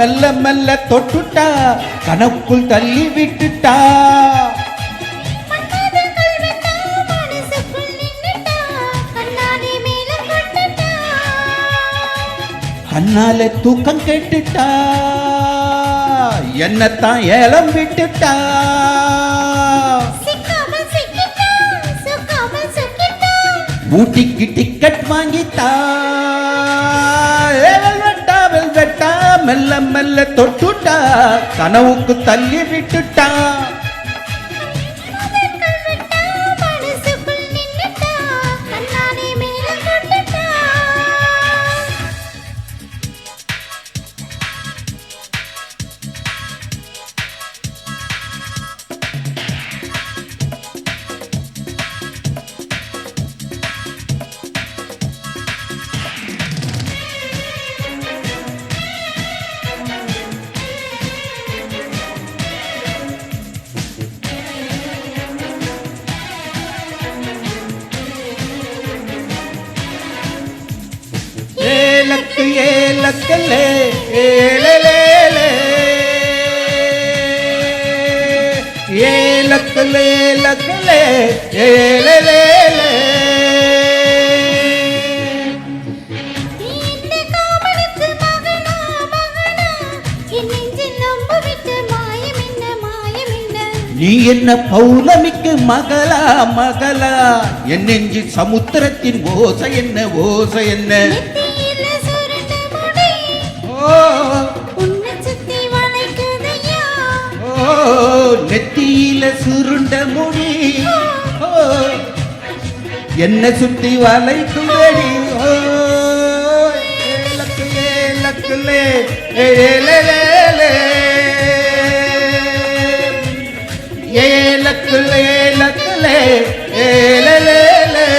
மெல்ல மெல்ல தொட்டுட்டா கனவுக்குள் தள்ளி விட்டுட்டா கண்ணால தூக்கம் கேட்டுட்டா என்னத்தான் ஏலம் விட்டுட்டா ஊட்டிக்கு டிக்கெட் வாங்கிட்டா வெட்டா மெல்ல மெல்ல தொட்டுட்டா கனவுக்கு தள்ளி விட்டுட்டா ஏலக்கு ஏலக்கலே ஏலலேலே ஏலக்கலே ஏலக்கலே ஏலலேலே நீ என்ன பௌர்ணமிக்கு மகளா மகளா என் நெஞ்சு சமுத்திரத்தின் ஓசை என்ன ஓசை என்ன நெத்தியில சுருண்ட முடி என்ன சுத்தி வளைக்குதடி ஏலக்குலே ஏலக்குலே ஏலலேலே ஏலக்குலே ஏலக்குலே ஏலலேலே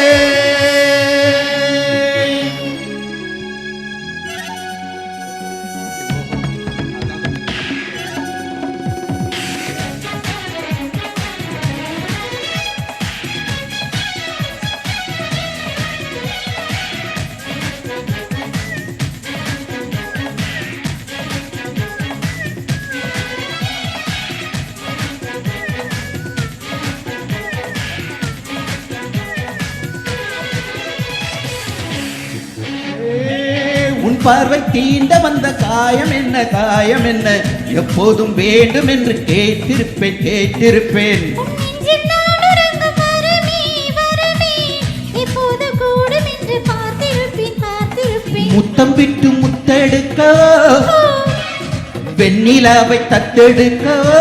உன் பார்வை தீண்ட வந்த காயம் என்ன எப்போதும் வேண்டும் என்று கேட்டிருப்பேன் கேட்டிருப்பேன் முத்தம் விட்டு முத்தெடுக்கவோ வெண்ணிலாவை தத்தெடுக்கவோ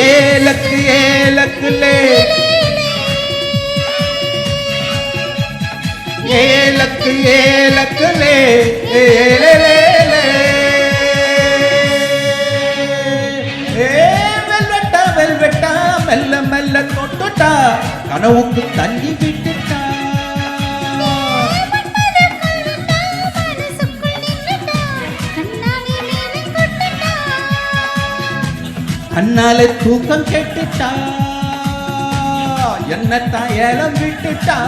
ஏலக்கு ஏலக்குலே ஏலக்கு ஏலக்குலே ஏலலேலே வெல்வெட்டா வெல்வெட்டா மெல்ல மெல்ல தொட்டுட்டா கனவுக்கு தள்ளி விட்டுட்டா கண்ணால தூக்கம் கெட்டுட்டா என்னத்தான் ஏலம் விட்டுட்டா